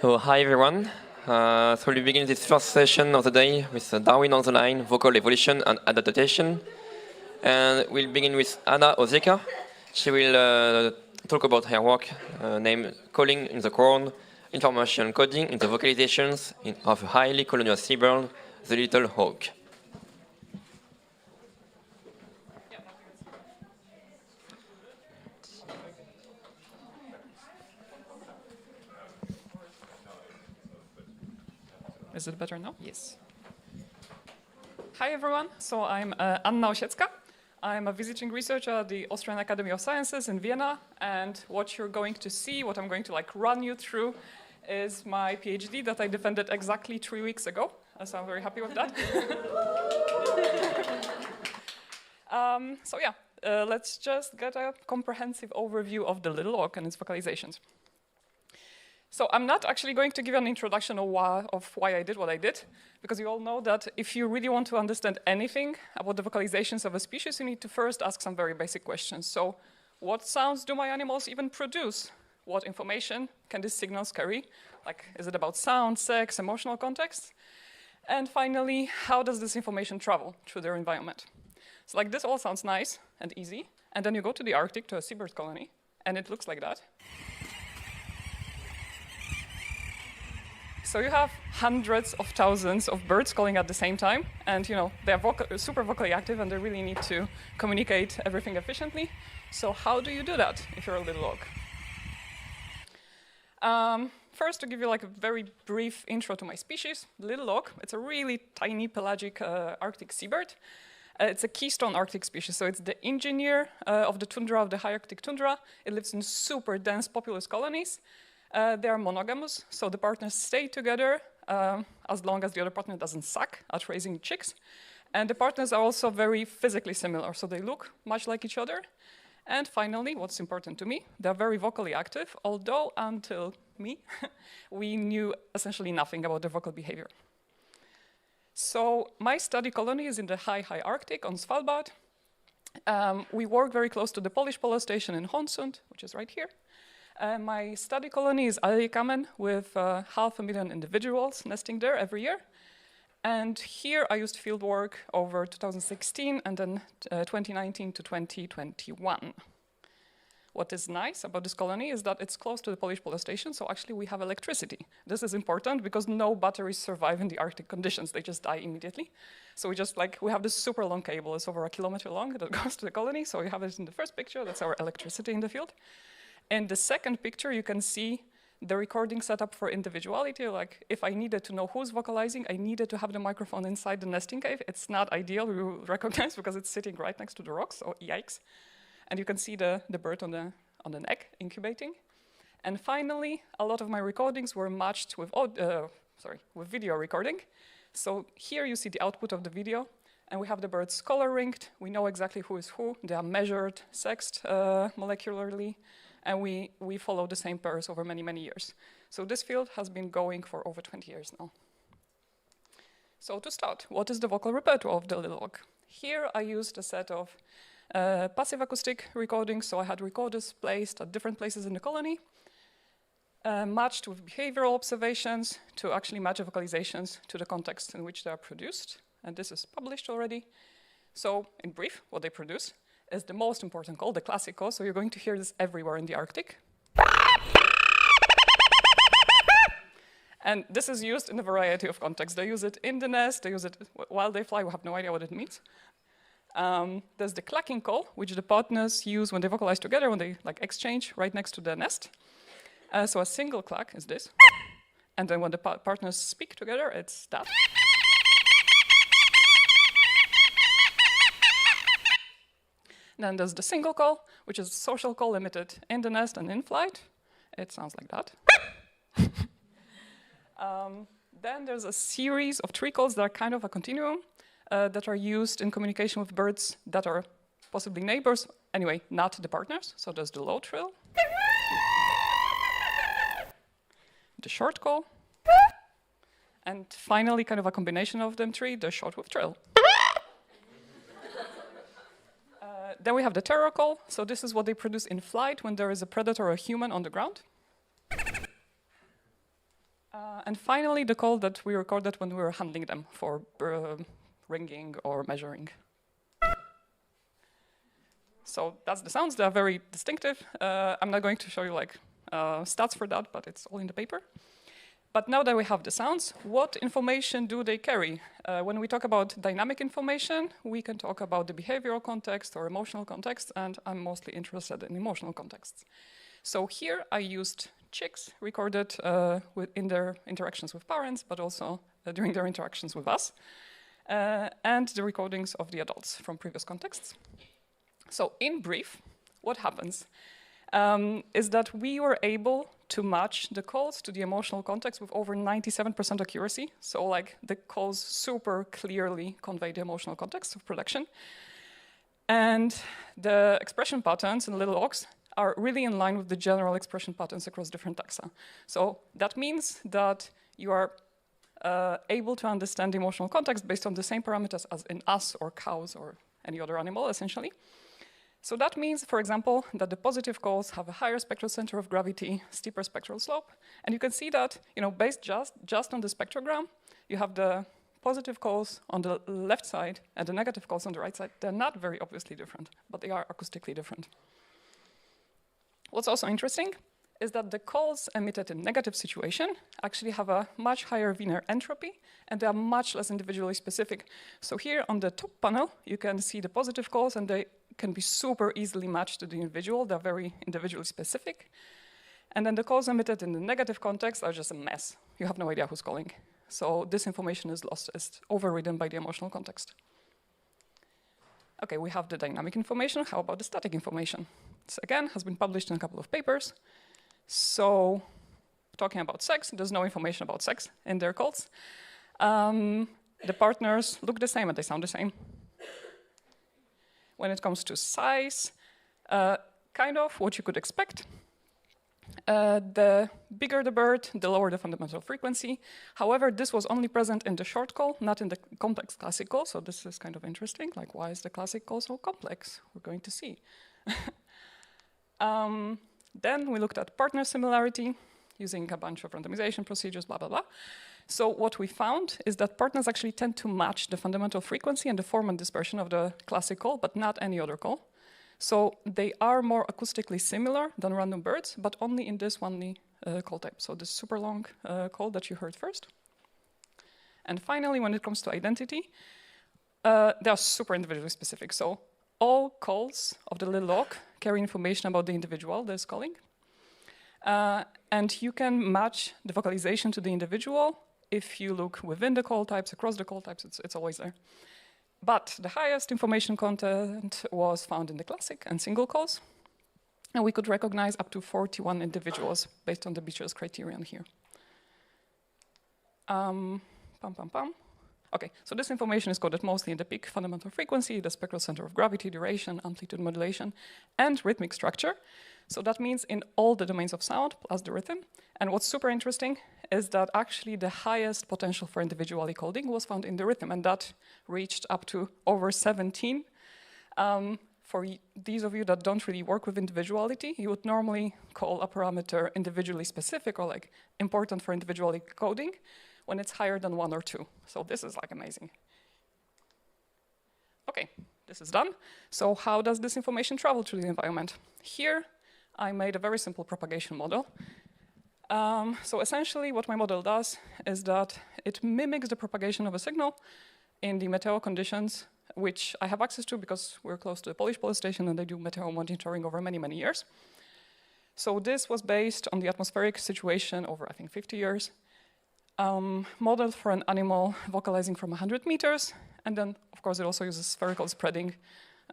So, hi everyone. So we'll begin this first session of the day with Darwin on the line, vocal evolution and adaptation. And we'll begin with N Oseicka. She will talk about her work named Calling in the Corn, Information Coding in the Vocalizations of a Highly Colonial Seabird, the Little Hawk. Is it better now? Yes. Hi everyone, so I'm N Oseicka. I'm a visiting researcher at the Austrian Academy of Sciences in Vienna, and what you're going to see, what I'm going to run you through, is my PhD that I defended exactly 3 weeks ago, so I'm very happy with that. Let's just get a comprehensive overview of the little hawk and its vocalizations. So I'm not actually going to give an introduction of why I did what I did, because you all know that if you really want to understand anything about the vocalizations of a species, you need to first ask some very basic questions. So what sounds do my animals even produce? What information can these signals carry? Like, is it about sound, sex, emotional context? And finally, how does this information travel through their environment? So like this all sounds nice and easy, and then you go to the Arctic to a seabird colony, and it looks like that. So you have hundreds of thousands of birds calling at the same time, and they're super vocally active, and they really need to communicate everything efficiently. So how do you do that if you're a little hawk? First, to give you a very brief intro to my species, little hawk. It's a really tiny pelagic Arctic seabird. It's a keystone Arctic species, so it's the engineer of the tundra, of the high Arctic tundra. It lives in super dense populous colonies. They are monogamous, so the partners stay together as long as the other partner doesn't suck at raising chicks. And the partners are also very physically similar, so they look much like each other. And finally, what's important to me, they're very vocally active, although until me, we knew essentially nothing about their vocal behavior. So my study colony is in the high Arctic on Svalbard. We work very close to the Polish polar station in Honsund, which is right here. My study colony is Alikamen with 500,000 individuals nesting there every year. And here I used fieldwork over 2016 and then 2019 to 2021. What is nice about this colony is that it's close to the Polish polar station, so actually we have electricity. This is important because no batteries survive in the Arctic conditions. They just die immediately. So we have this super long cable. It's over 1 kilometer long that goes to the colony. So you have it in the first picture. That's our electricity in the field. In the second picture, you can see the recording setup for individuality. Like, if I needed to know who's vocalizing, I needed to have the microphone inside the nesting cave. It's not ideal, we will recognize, because it's sitting right next to the rocks, so yikes. And you can see the bird on the neck incubating. And finally, a lot of my recordings were matched with video recording. So here you see the output of the video, and we have the birds color ringed. We know exactly who is who. They are measured, sexed molecularly. And we follow the same pairs over many, many years. So this field has been going for over 20 years now. So to start, what is the vocal repertoire of the little hawk? Here I used a set of passive acoustic recordings, so I had recorders placed at different places in the colony, matched with behavioral observations to actually match the vocalizations to the context in which they are produced. And this is published already. So in brief, what they produce is the most important call, the classic call, so you're going to hear this everywhere in the Arctic. And this is used in a variety of contexts. They use it in the nest, they use it while they fly, we have no idea what it means. There's the clacking call, which the partners use when they vocalize together, when they exchange right next to the nest. So a single clack is this. And then when the partners speak together, it's that. Then there's the single call, which is a social call limited in the nest and in flight. It sounds like that. Then there's a series of 3 calls that are kind of a continuum that are used in communication with birds that are possibly neighbors, anyway, not the partners. So there's the low trill, the short call, and finally, kind of a combination of them 3, the short with trill. Then we have the terror call. So this is what they produce in flight when there is a predator or a human on the ground. And finally, the call that we recorded when we were handling them for ringing or measuring. So that's the sounds. They are very distinctive. I'm not going to show you like stats for that, but it's all in the paper. But now that we have the sounds, what information do they carry? When we talk about dynamic information, we can talk about the behavioral context or emotional context, and I'm mostly interested in emotional contexts. So here I used chicks recorded in their interactions with parents, but also during their interactions with us, and the recordings of the adults from previous contexts. So in brief, what happens is that we were able to match the calls to the emotional context with over 97% accuracy. So like the calls super clearly convey the emotional context of production. And the expression patterns in little ox are really in line with the general expression patterns across different taxa. So that means that you are able to understand the emotional context based on the same parameters as in us or cows or any other animal, essentially. So that means, for example, that the positive calls have a higher spectral center of gravity, steeper spectral slope. And you can see that, based just on the spectrogram, you have the positive calls on the left side and the negative calls on the right side. They're not very obviously different, but they are acoustically different. What's also interesting is that the calls emitted in negative situation actually have a much higher Wiener entropy, and they are much less individually specific. So here on the top panel, you can see the positive calls, and they can be super easily matched to the individual. They're very individually specific. And then the calls emitted in the negative context are just a mess. You have no idea who's calling. So this information is lost, is overridden by the emotional context. Okay, we have the dynamic information. How about the static information? This, again, has been published in a couple of papers. So talking about sex, there's no information about sex in their calls. The partners look the same and they sound the same. When it comes to size, kind of what you could expect. The bigger the bird, the lower the fundamental frequency. However, this was only present in the short call, not in the complex classic call. So this is kind of interesting. Like, why is the classic call so complex? We're going to see. Then we looked at partner similarity using a bunch of randomization procedures, blah, blah, blah. So what we found is that partners actually tend to match the fundamental frequency and the form and dispersion of the classic call, but not any other call. So they are more acoustically similar than random birds, but only in this one call type. So this super long call that you heard first. And finally, when it comes to identity, they are super individually specific. So all calls of the little log carry information about the individual that is calling. And you can match the vocalization to the individual if you look within the call types, across the call types, it's always there. But the highest information content was found in the classic and single calls. And we could recognize up to 41 individuals based on the Beecher's criterion here. Okay, so this information is coded mostly in the peak fundamental frequency, the spectral center of gravity, duration, amplitude modulation, and rhythmic structure. So that means in all the domains of sound plus the rhythm. And what's super interesting is that actually the highest potential for individual decoding was found in the rhythm, and that reached up to over 17. For these of you that don't really work with individuality, you would normally call a parameter individually specific or like important for individual decoding when it's higher than 1 or 2. So this is like amazing. Okay, this is done. So how does this information travel through the environment? Here, I made a very simple propagation model. So essentially what my model does is that it mimics the propagation of a signal in the meteo conditions, which I have access to because we're close to the Polish police station and they do meteo monitoring over many, many years. So this was based on the atmospheric situation over, I think, 50 years. Modeled for an animal vocalizing from 100 meters. And then, of course, it also uses spherical spreading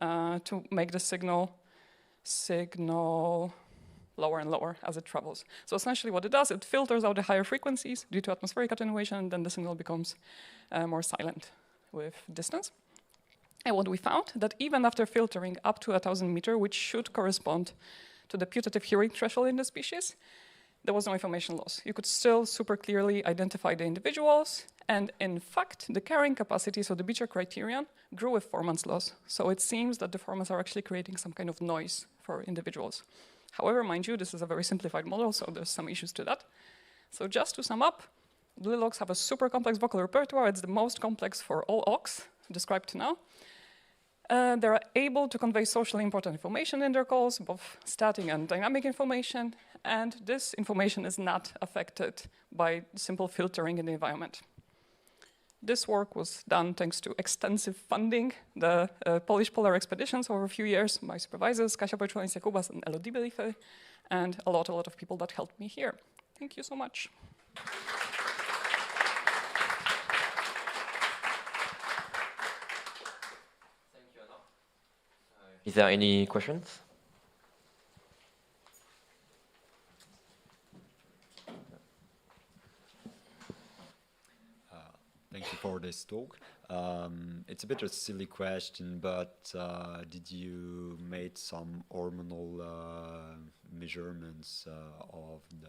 to make the signal lower and lower as it travels. So essentially what it does, it filters out the higher frequencies due to atmospheric attenuation, and then the signal becomes more silent with distance. And what we found, that even after filtering up to 1,000 meters, which should correspond to the putative hearing threshold in the species, there was no information loss. You could still super clearly identify the individuals, and in fact, the carrying capacity, so the Beecher criterion, grew with 4 months loss. So it seems that the formats are actually creating some kind of noise for individuals. However, mind you, this is a very simplified model, so there's some issues to that. So just to sum up, little auks have a super complex vocal repertoire. It's the most complex for all auks described to now. They're able to convey socially important information in their calls, both static and dynamic information, and this information is not affected by simple filtering in the environment. This work was done thanks to extensive funding, the Polish polar expeditions over a few years, my supervisors, Kasia Wojciech-Jakubas and Elodie Belify, and a lot of people that helped me here. Thank you so much. Thank you, Anna. Is there any questions? Thank you for this talk. It's a bit of a silly question, but did you make some hormonal measurements of the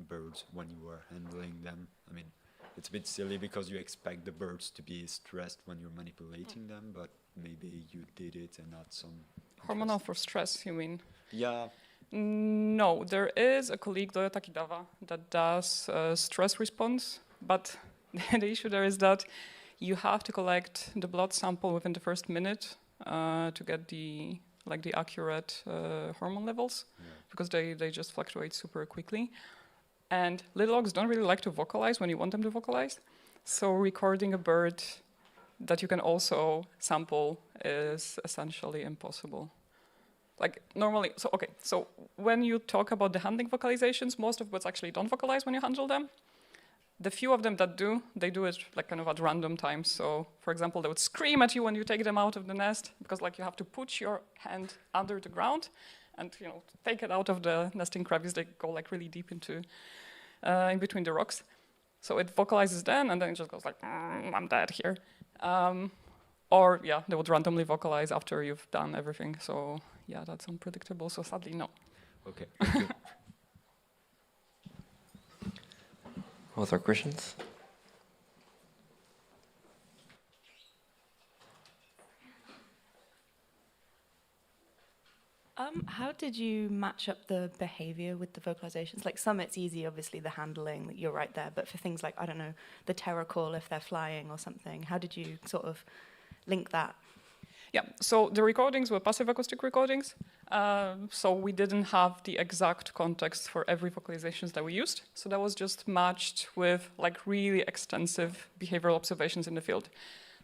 birds when you were handling them? I mean, it's a bit silly because you expect the birds to be stressed when you're manipulating them, but maybe you did it and not some... Hormonal for stress, you mean? Yeah. No, there is a colleague, Dorota Kidawa, that does stress response, but the issue there is that you have to collect the blood sample within the first minute to get the accurate hormone levels, because they just fluctuate super quickly. And little auks don't really like to vocalize when you want them to vocalize. So recording a bird that you can also sample is essentially impossible. Like normally, so when you talk about the handling vocalizations, most of birds actually don't vocalize when you handle them. The few of them that do, they do it like kind of at random times. So for example, they would scream at you when you take them out of the nest, because like you have to put your hand under the ground and take it out of the nesting crevice. They go like really deep into in between the rocks. So it vocalizes then, and then it just goes like, I'm dead here. Or yeah, they would randomly vocalize after you've done everything. So yeah, that's unpredictable. So sadly, no. Okay, thank you. Other questions? How did you match up the behavior with the vocalizations? Like some it's easy, obviously the handling, you're right there, but for things like, I don't know, the terror call if they're flying or something, how did you sort of link that? Yeah, so the recordings were passive acoustic recordings. So we didn't have the exact context for every vocalizations that we used. So that was just matched with like really extensive behavioral observations in the field.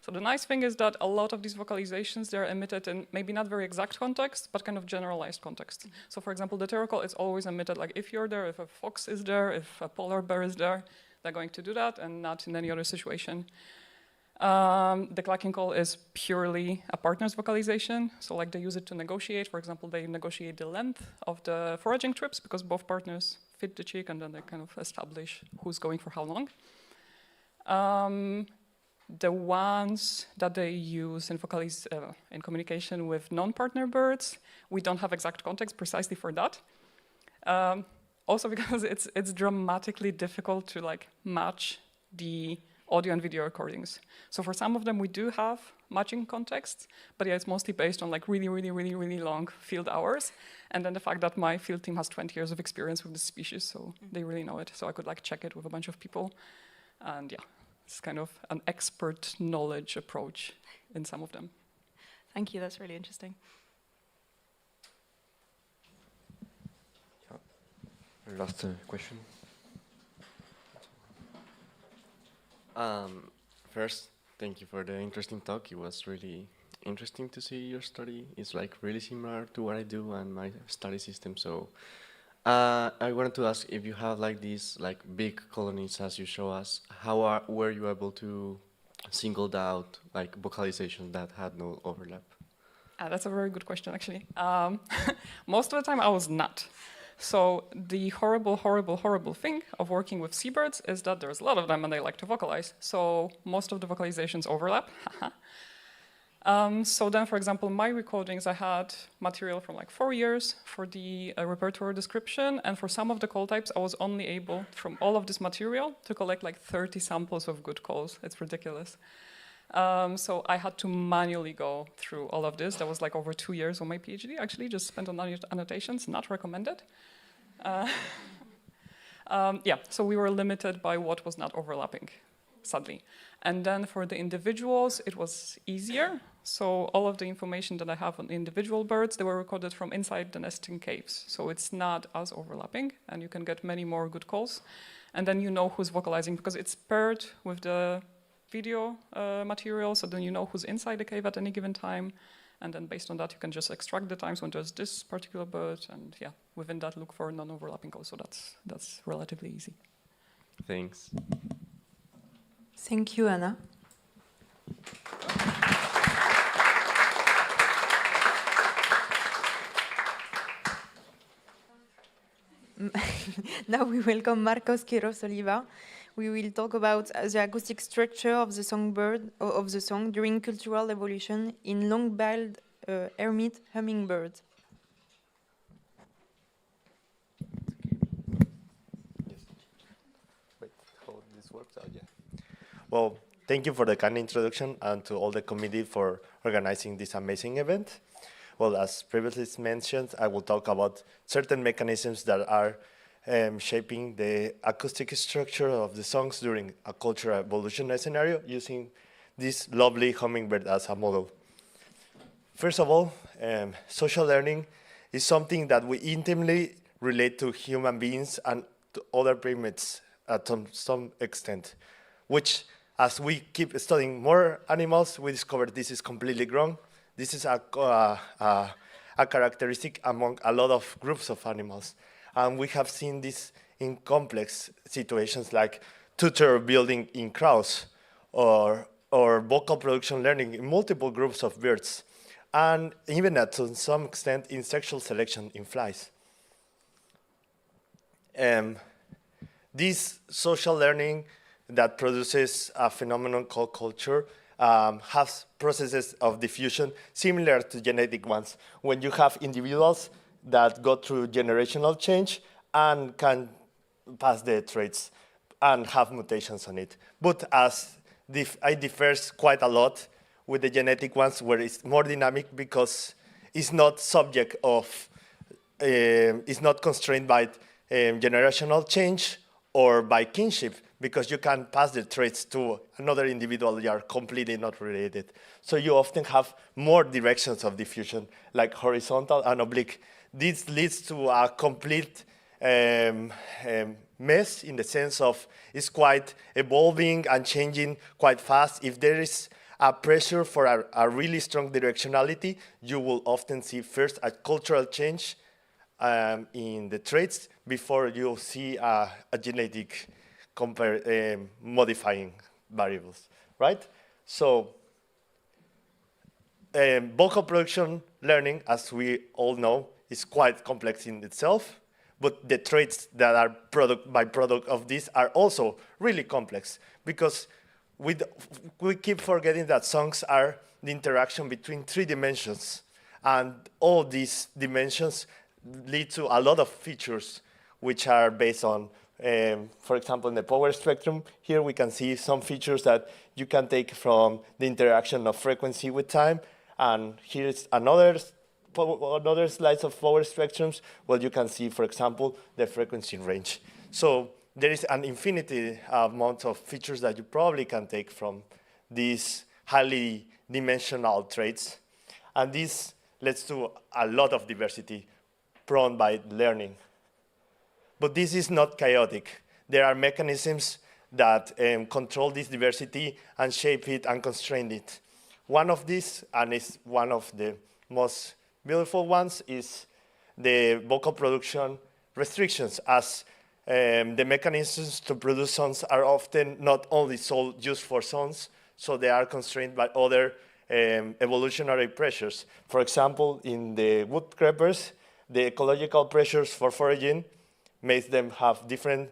So the nice thing is that a lot of these vocalizations, they're emitted in maybe not very exact context, but kind of generalized context. So for example, the terror call is always emitted like if you're there, if a fox is there, if a polar bear is there, they're going to do that and not in any other situation. The clacking call is purely a partner's vocalization. So like they use it to negotiate. For example, they negotiate the length of the foraging trips because both partners fit the chick and then they kind of establish who's going for how long. The ones that they use in in communication with non-partner birds, we don't have exact context precisely for that. Also because it's dramatically difficult to like match the audio and video recordings. So for some of them we do have matching contexts, but yeah, it's mostly based on like really long field hours. And then the fact that my field team has 20 years of experience with this species, so they really know it. So I could like check it with a bunch of people. And yeah, it's kind of an expert knowledge approach in some of them. Thank you, that's really interesting. Yeah. Last question. First, thank you for the interesting talk. It was really interesting to see your study. It's like really similar to what I do and my study system. So I wanted to ask if you have like these like big colonies as you show us, were you able to single out like vocalizations that had no overlap? That's a very good question, actually. Most of the time I was not. So the horrible thing of working with seabirds is that there's a lot of them and they like to vocalize. So most of the vocalizations overlap. So then, for example, my recordings, I had material from like 4 years for the repertoire description. And for some of the call types, I was only able, from all of this material, to collect like 30 samples of good calls. It's ridiculous. So I had to manually go through all of this. That was like over 2 years of my PhD, actually, just spent on annotations, not recommended. Yeah, so we were limited by what was not overlapping, sadly. And then for the individuals, it was easier. So all of the information that I have on individual birds, they were recorded from inside the nesting caves. So it's not as overlapping, and you can get many more good calls. And then you know who's vocalizing, because it's paired with the video material, so then you know who's inside the cave at any given time. And then based on that, you can just extract the times when there's this particular bird, and yeah, within that, look for non-overlapping calls. So that's relatively easy. Thanks. Thank you, Anna. Now we welcome Marcos Quiroz Oliva. We will talk about the acoustic structure of the songbird of the song during cultural evolution in long-billed hermit hummingbird. Wait, how this works? Oh, yeah. Well, thank you for the kind introduction and to all the committee for organizing this amazing event. Well, as previously mentioned, I will talk about certain mechanisms that are shaping the acoustic structure of the songs during a cultural evolution scenario using this lovely hummingbird as a model. First of all, social learning is something that we intimately relate to human beings and to other primates at some extent, which as we keep studying more animals, we discover this is completely wrong. This is a characteristic among a lot of groups of animals. And we have seen this in complex situations like tutor building in crows or vocal production learning in multiple groups of birds, and even to some extent in sexual selection in flies. This social learning that produces a phenomenon called culture has processes of diffusion similar to genetic ones. When you have individuals that go through generational change and can pass the traits and have mutations on it. But as it differs quite a lot with the genetic ones, where it's more dynamic because it's not subject of, it's not constrained by generational change or by kinship, because you can pass the traits to another individual you are completely not related. So you often have more directions of diffusion, like horizontal and oblique. This leads to a complete mess in the sense of it's quite evolving and changing quite fast. If there is a pressure for a really strong directionality, you will often see first a cultural change in the traits before you see a genetic modifying variables, right? So vocal production learning, as we all know, is quite complex in itself, but the traits that are byproduct of this are also really complex, because we keep forgetting that songs are the interaction between 3 dimensions, and all these dimensions lead to a lot of features which are based on, for example, in the power spectrum, here we can see some features that you can take from the interaction of frequency with time, and here's another slice of power spectrums where you can see, for example, the frequency range. So there is an infinity amount of features that you probably can take from these highly dimensional traits, and this leads to a lot of diversity prone by learning. But this is not chaotic. There are mechanisms that control this diversity and shape it and constrain it. One of these, and is one of the most beautiful ones, is the vocal production restrictions, as the mechanisms to produce sounds are often not only used for sounds, so they are constrained by other evolutionary pressures. For example, in the woodcreepers, the ecological pressures for foraging makes them have different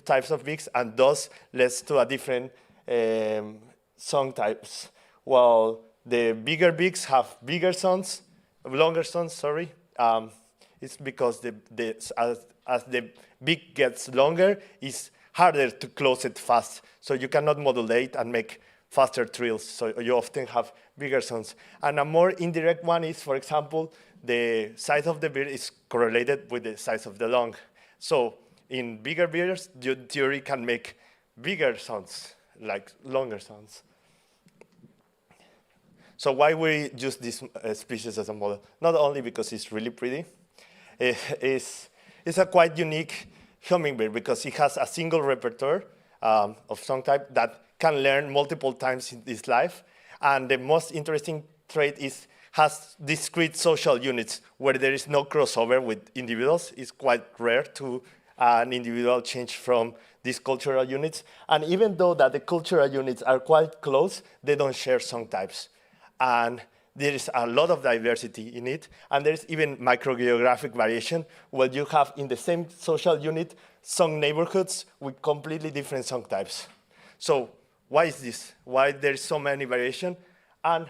types of beaks, and thus leads to a different song types. While the bigger beaks have bigger sounds, longer sounds, sorry. It's because as the beak gets longer, it's harder to close it fast. So you cannot modulate and make faster trills. So you often have bigger sounds. And a more indirect one is, for example, the size of the beard is correlated with the size of the lung. So in bigger bears, the theory can make bigger sounds, like longer sounds. So why we use this species as a model? Not only because it's really pretty, it's a quite unique hummingbird because it has a single repertoire of song type that can learn multiple times in its life. And the most interesting trait is has discrete social units where there is no crossover with individuals. It's quite rare to an individual change from these cultural units. And even though that the cultural units are quite close, they don't share song types. And there is a lot of diversity in it. And there's even microgeographic variation where you have in the same social unit song neighborhoods with completely different song types. So why is this? Why there's so many variation? And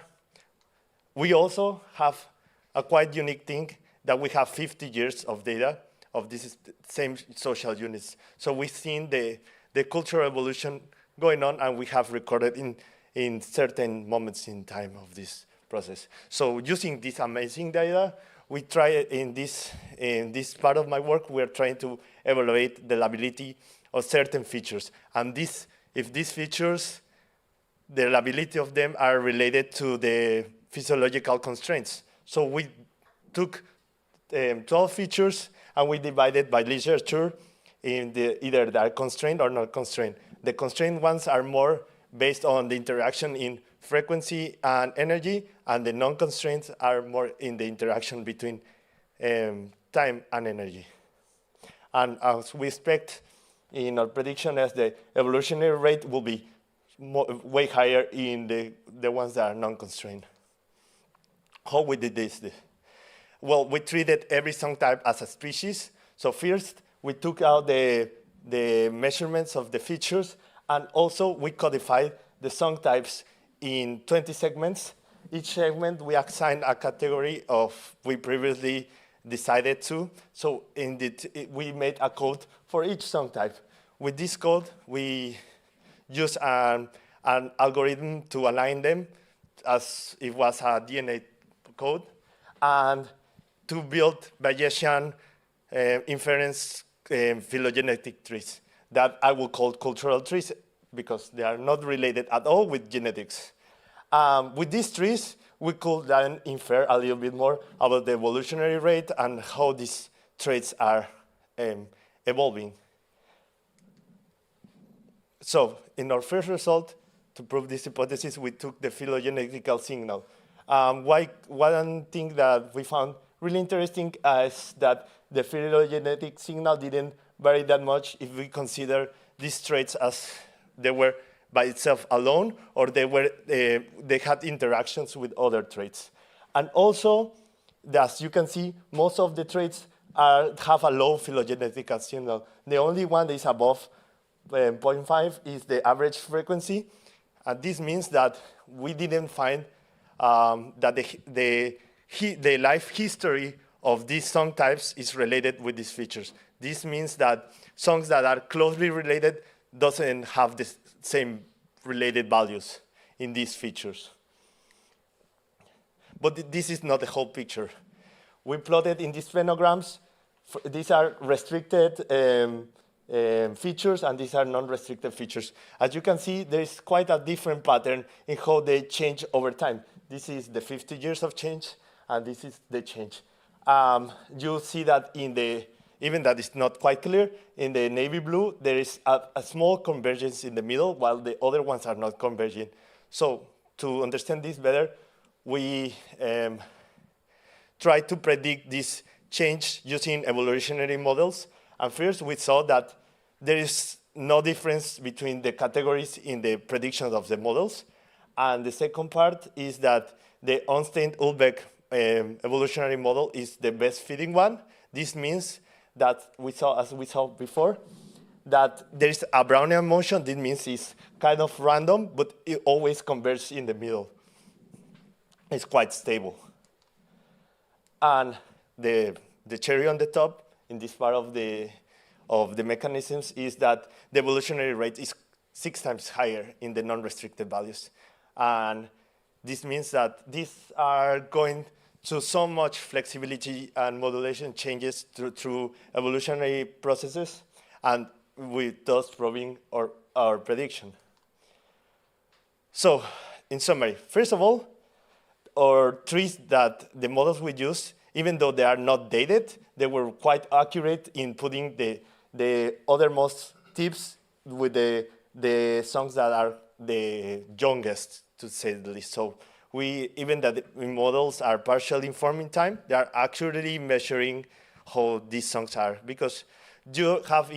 we also have a quite unique thing that we have 50 years of data of these same social units. So we've seen the cultural evolution going on, and we have recorded in certain moments in time of this process. So using this amazing data, we try in this part of my work, we're trying to evaluate the reliability of certain features. And if these features, the reliability of them are related to the physiological constraints. So we took 12 features and we divided by literature in either they are constrained or not constrained. The constrained ones are more based on the interaction in frequency and energy, and the non-constraints are more in the interaction between time and energy. And as we expect in our prediction, as the evolutionary rate will be way higher in the ones that are non-constrained. How we did this? Well, we treated every song type as a species. So first, we took out the measurements of the features, and also we codified the song types in 20 segments. Each segment, we assigned a category of we previously decided to. So we made a code for each song type. With this code, we used an algorithm to align them as it was a DNA code, and to build Bayesian inference phylogenetic trees that I will call cultural trees because they are not related at all with genetics. With these trees, we could then infer a little bit more about the evolutionary rate and how these traits are evolving. So in our first result, to prove this hypothesis, we took the phylogenetical signal. One thing that we found really interesting is that the phylogenetic signal didn't vary that much if we consider these traits as they were by itself alone, or they had interactions with other traits. And also, as you can see, most of the traits have a low phylogenetical signal. The only one that is above 0.5 is the average frequency. And this means that we didn't find that the life history of these song types is related with these features. This means that songs that are closely related doesn't have the same related values in these features. But this is not the whole picture. We plotted in these phenograms, these are restricted features, and these are non-restricted features. As you can see, there is quite a different pattern in how they change over time. This is the 50 years of change, and this is the change. You see that even that is not quite clear, in the navy blue, there is a small convergence in the middle, while the other ones are not converging. So to understand this better, we try to predict this change using evolutionary models. And first, we saw that there is no difference between the categories in the predictions of the models. And the second part is that the Ornstein-Ulbeck evolutionary model is the best fitting one. This means that as we saw before, that there is a Brownian motion. This means it's kind of random, but it always converges in the middle. It's quite stable. And the cherry on the top in this part of the mechanisms is that the evolutionary rate is 6 times higher in the non-restricted values. And this means that these are going to so much flexibility and modulation changes through evolutionary processes. and with thus proving our prediction. So, in summary, first of all, our trees that the models we use, even though they are not dated, they were quite accurate in putting the othermost tips with the songs that are the youngest, to say the least. So even that the models are partially informed in time, they are accurately measuring how these songs are. Because you have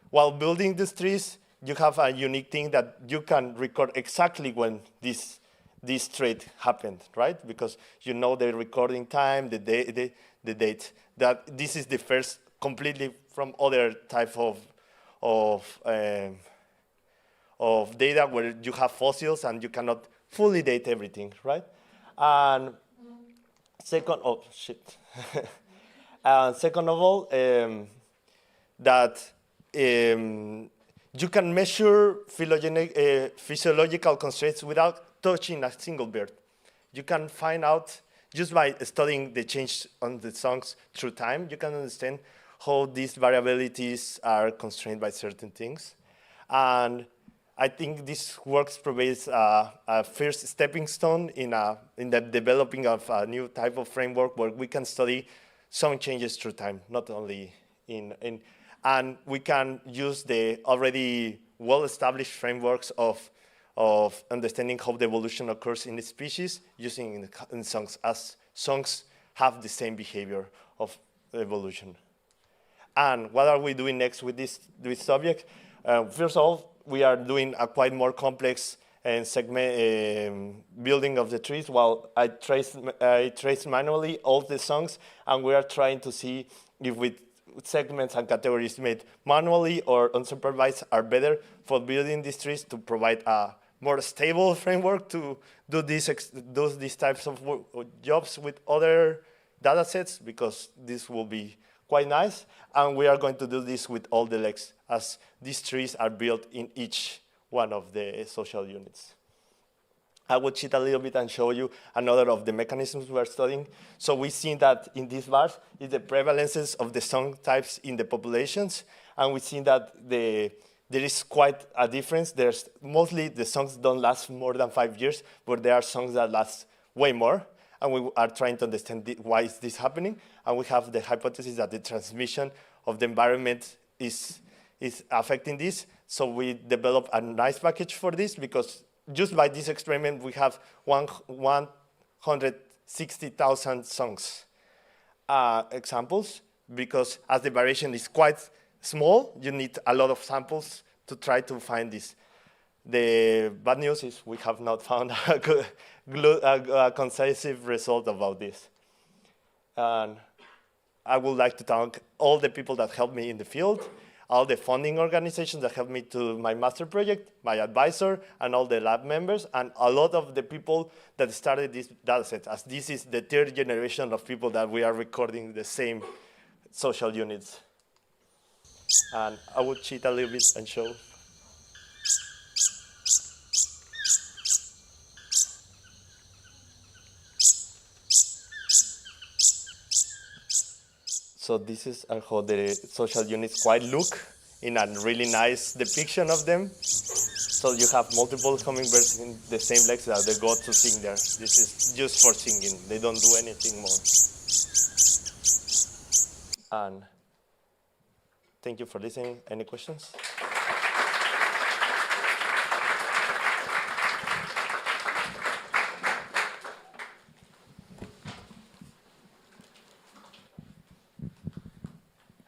while building these trees, you have a unique thing that you can record exactly when this trait happened, right? Because you know the recording time, the date. That this is the first completely from other type of data where you have fossils and you cannot fully date everything, right? And second, and second of all, that you can measure physiological constraints without touching a single bird. You can find out, just by studying the change on the songs through time, you can understand how these variabilities are constrained by certain things. And I think this work provides a first stepping stone in the developing of a new type of framework where we can study song changes through time, not only and we can use the already well-established frameworks of understanding how the evolution occurs in the species using in songs, as songs have the same behavior of evolution. And what are we doing next with this subject? First of all, we are doing a quite more complex and segment building of the trees, while I trace manually all the songs, and we are trying to see if with segments and categories made manually or unsupervised are better for building these trees to provide a more stable framework to do these types of jobs with other data sets, because this will be quite nice. And we are going to do this with all the legs, as these trees are built in each one of the social units. I will cheat a little bit and show you another of the mechanisms we are studying. So we've seen that in these bars is the prevalences of the song types in the populations, and we've seen that there is quite a difference. There's mostly the songs don't last more than 5 years, but there are songs that last way more, and we are trying to understand why is this happening. And we have the hypothesis that the transmission of the environment is affecting this. So we developed a nice package for this, because just by this experiment, we have 160,000 songs examples, because as the variation is quite small, you need a lot of samples to try to find this. The bad news is we have not found a concisive result about this. And I would like to thank all the people that helped me in the field, all the funding organizations that helped me to my master project, my advisor, and all the lab members, and a lot of the people that started this dataset, as this is the third generation of people that we are recording the same social units. And I will cheat a little bit and show. So this is how the social units quite look in a really nice depiction of them. So you have multiple hummingbirds in the same legs that they go to sing there. This is just for singing. They don't do anything more. And thank you for listening. Any questions?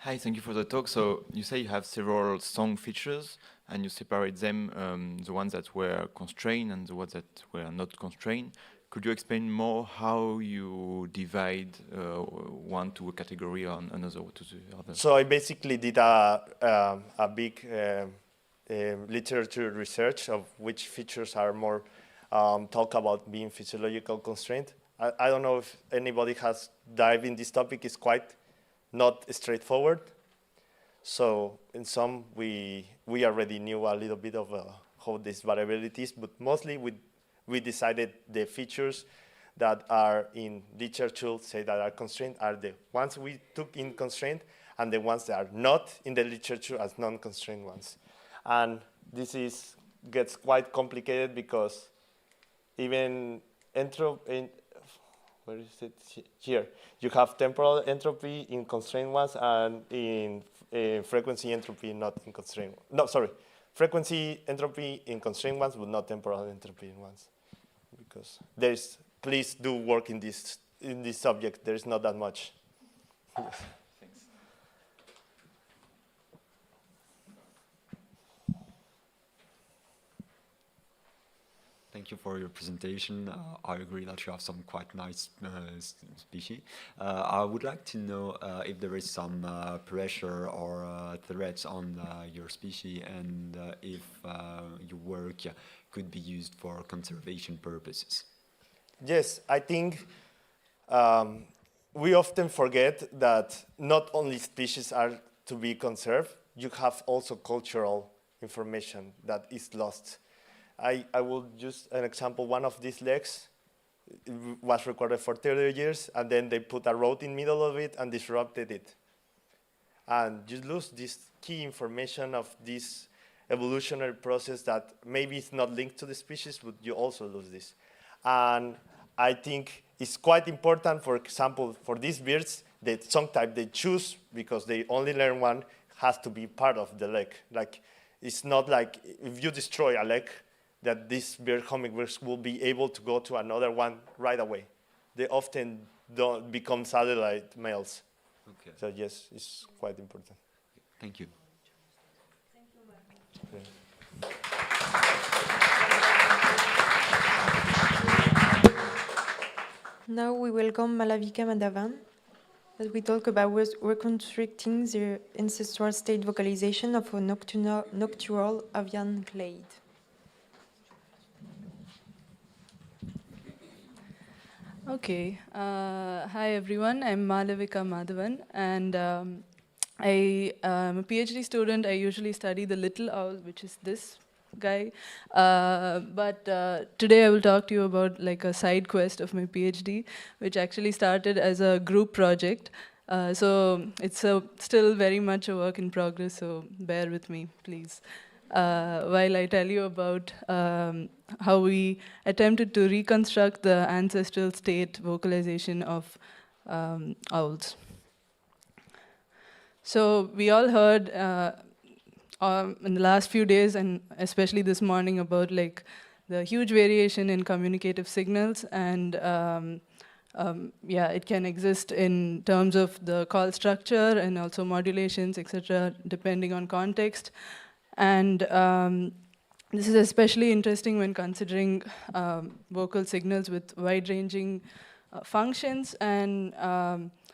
Hi, thank you for the talk. So you say you have several song features and you separate them, the ones that were constrained and the ones that were not constrained. Could you explain more how you divide one to a category or another to the other? So I basically did a big literature research of which features are more talk about being physiological constraint. I don't know if anybody has dived in this topic. It's quite not straightforward. So in some, we already knew a little bit of how this variability is, but mostly we decided the features that are in literature, say that are constrained, are the ones we took in constraint, and the ones that are not in the literature as non-constrained ones. And this gets quite complicated because even where is it? Here. You have temporal entropy in constrained ones and in frequency entropy not in constrained. No, sorry. Frequency entropy in constrained ones, but not temporal entropy in ones. Because please do work in this subject. There is not that much. Thanks. Thank you for your presentation. I agree that you have some quite nice species. I would like to know if there is some pressure or threats on your species, and if your work could be used for conservation purposes. Yes, I think we often forget that not only species are to be conserved, you have also cultural information that is lost. I will use an example. One of these legs was recorded for 30 years, and then they put a road in the middle of it and disrupted it. And you lose this key information of this evolutionary process that maybe it's not linked to the species, but you also lose this. And I think it's quite important, for example, for these birds, the song type they choose, because they only learn one, has to be part of the leg. Like, it's not like if you destroy a leg, that these hummingbirds will be able to go to another one right away. They often don't become satellite males. Okay. So yes, it's quite important. Thank you. Now we welcome Malavika Madhavan as we talk about reconstructing the ancestral state vocalization of a nocturnal avian clade. Okay. Hi, everyone. I'm Malavika Madhavan, and I am a PhD student. I usually study the little owl, which is this guy. But today I will talk to you about like a side quest of my PhD, which actually started as a group project. So it's still very much a work in progress, so bear with me, please. While I tell you about how we attempted to reconstruct the ancestral state vocalization of owls. So we all heard in the last few days, and especially this morning, about like the huge variation in communicative signals, and yeah, it can exist in terms of the call structure and also modulations, etc., depending on context. And this is especially interesting when considering vocal signals with wide-ranging functions, and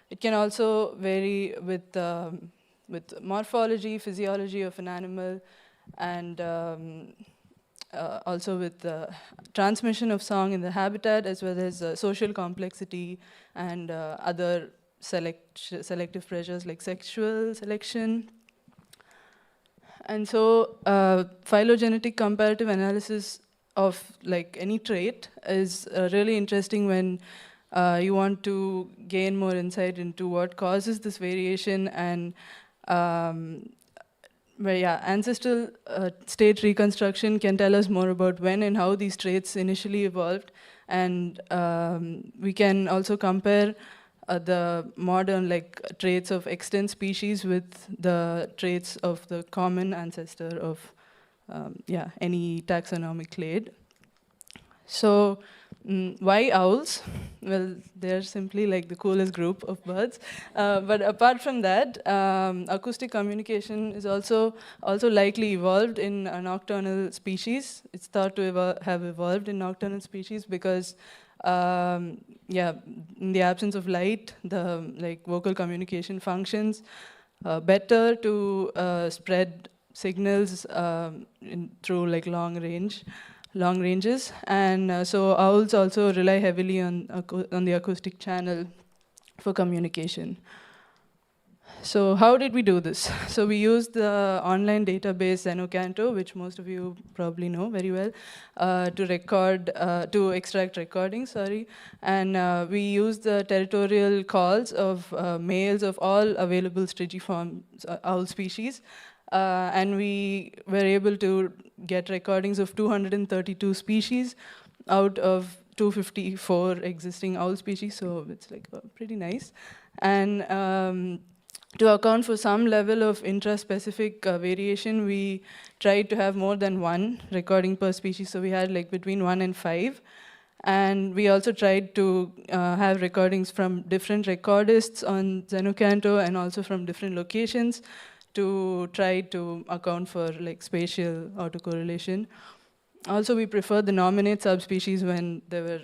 it can also vary with morphology, physiology of an animal, and also with the transmission of song in the habitat, as well as social complexity and other selective pressures like sexual selection. And so phylogenetic comparative analysis of like any trait is really interesting when you want to gain more insight into what causes this variation, and but yeah, ancestral state reconstruction can tell us more about when and how these traits initially evolved, and we can also compare the modern like traits of extant species with the traits of the common ancestor of yeah, any taxonomic clade. So why owls? Well, they're simply like the coolest group of birds. But apart from that, acoustic communication is also likely evolved in nocturnal species. It's thought to have evolved in nocturnal species because yeah, in the absence of light, the like vocal communication functions better to spread signals through like long ranges, and so owls also rely heavily on the acoustic channel for communication. So how did we do this? So we used the online database Zenocanto, which most of you probably know very well, to extract recordings, sorry. And we used the territorial calls of males of all available strigiform owl species. And we were able to get recordings of 232 species out of 254 existing owl species, so it's like pretty nice. And to account for some level of intraspecific variation, we tried to have more than one recording per species, so we had like between 1 and 5. And we also tried to have recordings from different recordists on Zenocanto and also from different locations to try to account for like spatial autocorrelation. Also, we preferred the nominate subspecies when there were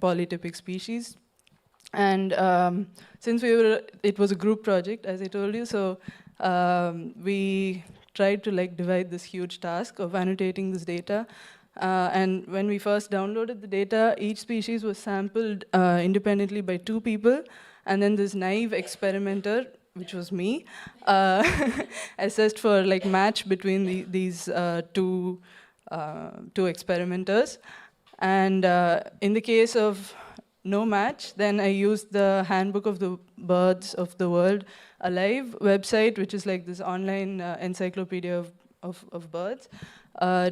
polytypic species. And since it was a group project, as I told you, so we tried to like divide this huge task of annotating this data. And when we first downloaded the data, each species was sampled independently by 2 people, and then this naive experimenter, which was me, assessed for like match between these two experimenters. And in the case of no match, then I used the Handbook of the Birds of the World Alive website, which is like this online encyclopedia of birds, they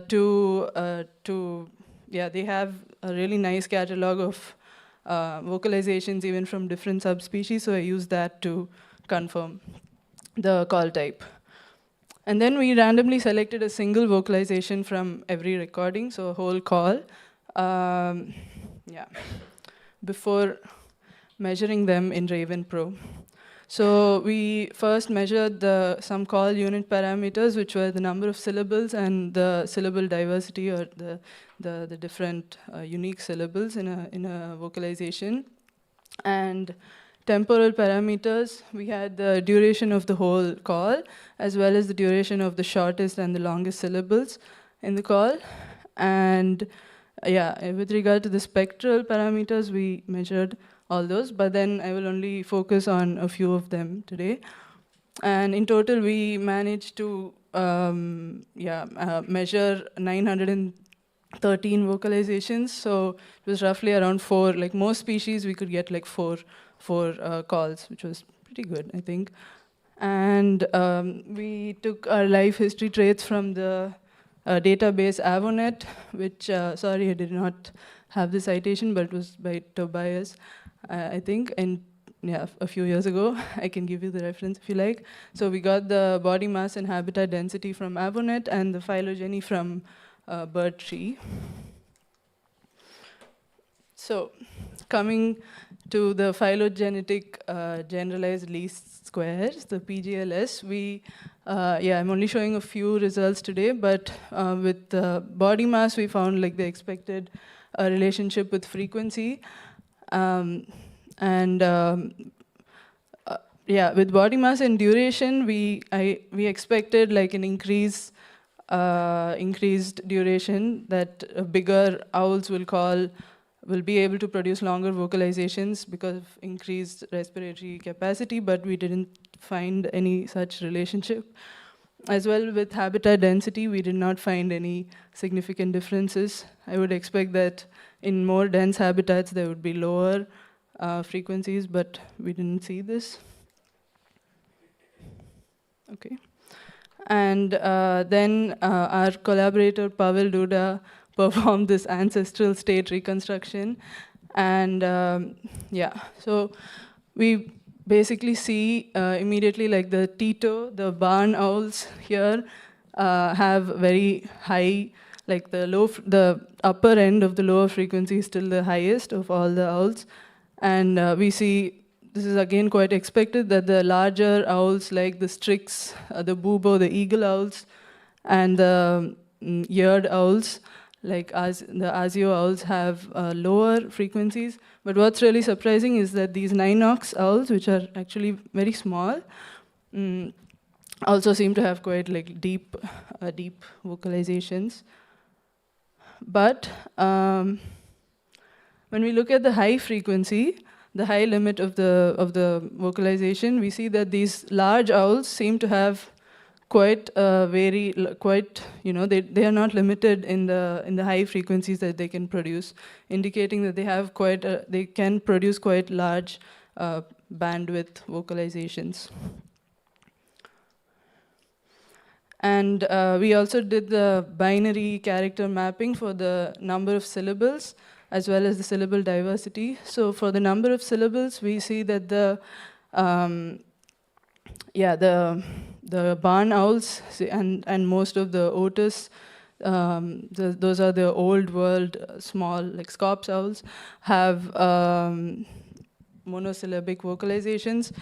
have a really nice catalog of vocalizations even from different subspecies, so I used that to confirm the call type. And then we randomly selected a single vocalization from every recording, so a whole call. Before measuring them in Raven Pro. So we first measured some call unit parameters, which were the number of syllables and the syllable diversity, or the different unique syllables in a vocalization. And temporal parameters, we had the duration of the whole call, as well as the duration of the shortest and the longest syllables in the call. And with regard to the spectral parameters, we measured all those, but then I will only focus on a few of them today. And in total, we managed to measure 913 vocalizations, so it was roughly around 4. Like most species, we could get like four calls, which was pretty good, I think. And we took our life history traits from the database Avonet, which, sorry, I did not have the citation, but it was by Tobias, I think, and a few years ago. I can give you the reference if you like. So we got the body mass and habitat density from Avonet and the phylogeny from BirdTree. So coming to the phylogenetic generalized least squares, the PGLS, I'm only showing a few results today, but with body mass, we found like the expected relationship with frequency. With body mass and duration, we expected like an increased duration, that bigger owls will be able to produce longer vocalizations because of increased respiratory capacity, but we didn't find any such relationship. As well, with habitat density, we did not find any significant differences. I would expect that in more dense habitats, there would be lower frequencies, but we didn't see this. Okay. And then our collaborator, Pavel Duda, performed this ancestral state reconstruction. And so we basically see immediately like the Tito, the barn owls here have very high, like the upper end of the lower frequency is still the highest of all the owls. And we see, this is again quite expected, that the larger owls like the Strix, the Bubo, the eagle owls, and the eared owls, like the Azio owls, have lower frequencies. But what's really surprising is that these Ninox owls, which are actually very small, also seem to have quite like deep vocalizations. But when we look at the high frequency, the high limit of the vocalization, we see that these large owls seem to have quite they are not limited in the high frequencies that they can produce, indicating that they have they can produce quite large bandwidth vocalizations. And we also did the binary character mapping for the number of syllables as well as the syllable diversity. So for the number of syllables, we see that the barn owls and most of the otis, those are the old world small like scops owls, have monosyllabic vocalizations,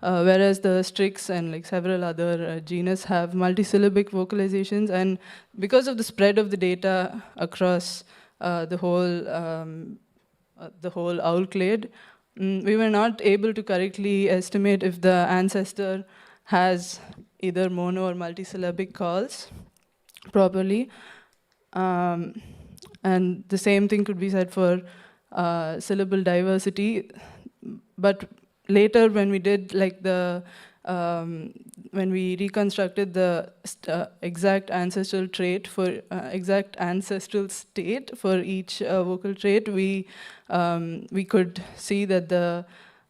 whereas the strix and like several other genus have multisyllabic vocalizations. And because of the spread of the data across the whole owl clade, we were not able to correctly estimate if the ancestor has either mono or multisyllabic calls properly. And the same thing could be said for syllable diversity. But later, when we did like when we reconstructed the exact ancestral trait for exact ancestral state for each vocal trait, we could see that the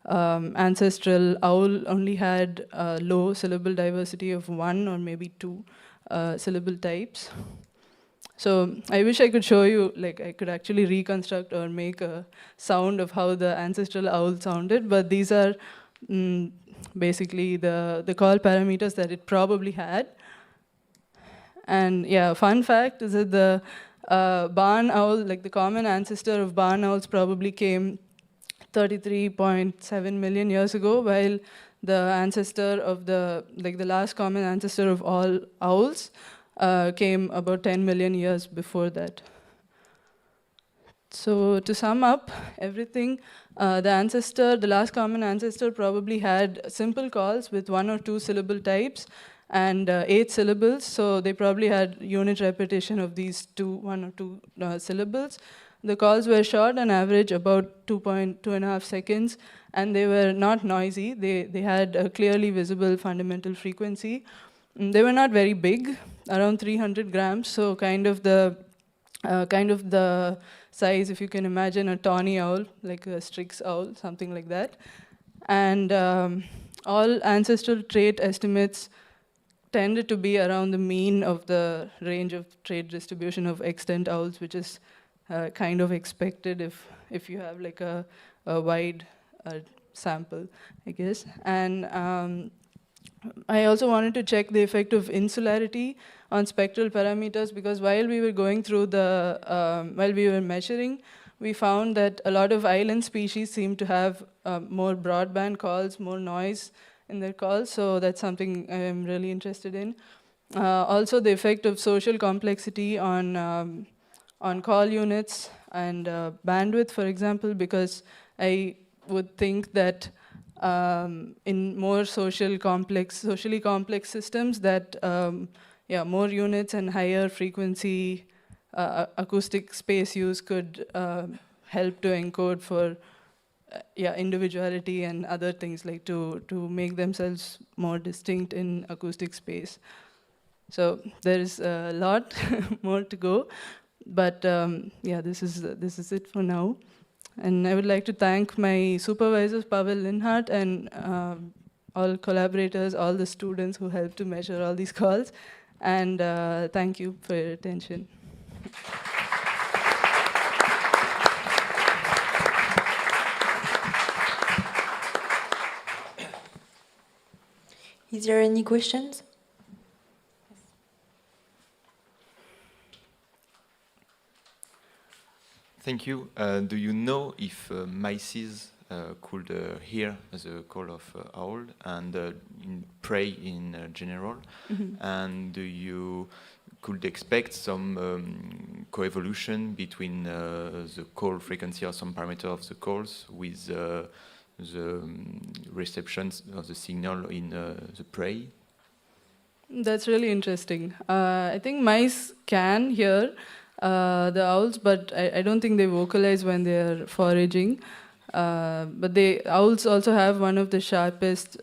ancestral owl only had low syllable diversity of 1 or maybe 2 syllable types. So I wish I could show you, like I could actually reconstruct or make a sound of how the ancestral owl sounded, but these are basically the call parameters that it probably had. And yeah, fun fact is that the barn owl, like the common ancestor of barn owls probably came 33.7 million years ago, while the ancestor of the last common ancestor of all owls came about 10 million years before that. So to sum up everything, the last common ancestor probably had simple calls with 1 or 2 syllable types and 8 syllables. So they probably had unit repetition of these 1 or 2 syllables. The calls were short on average about 2.5 seconds, and they were not noisy. They had a clearly visible fundamental frequency. They were not very big, around 300 grams, so kind of the size, if you can imagine, a tawny owl, like a strix owl, something like that. And all ancestral trait estimates tended to be around the mean of the range of trait distribution of extant owls, which is kind of expected if you have like a wide sample, I guess. And I also wanted to check the effect of insularity on spectral parameters, because while we were going through while we were measuring, we found that a lot of island species seem to have more broadband calls, more noise in their calls, so that's something I'm really interested in. Also, the effect of social complexity on call units and bandwidth, for example, because I would think that in more socially complex systems that more units and higher frequency acoustic space use could help to encode for individuality and other things, like to make themselves more distinct in acoustic space. So there is a lot more to go, but this is it for now. And I would like to thank my supervisors, Pavel Linhart, and all collaborators, all the students who helped to measure all these calls. And thank you for your attention. Is there any questions? Thank you. Do you know if mice could hear the call of owl and in prey in general? Mm-hmm. And do you could expect some coevolution between the call frequency or some parameter of the calls with the receptions of the signal in the prey? That's really interesting. I think mice can hear the owls, but I don't think they vocalize when they are foraging. But owls also have one of the sharpest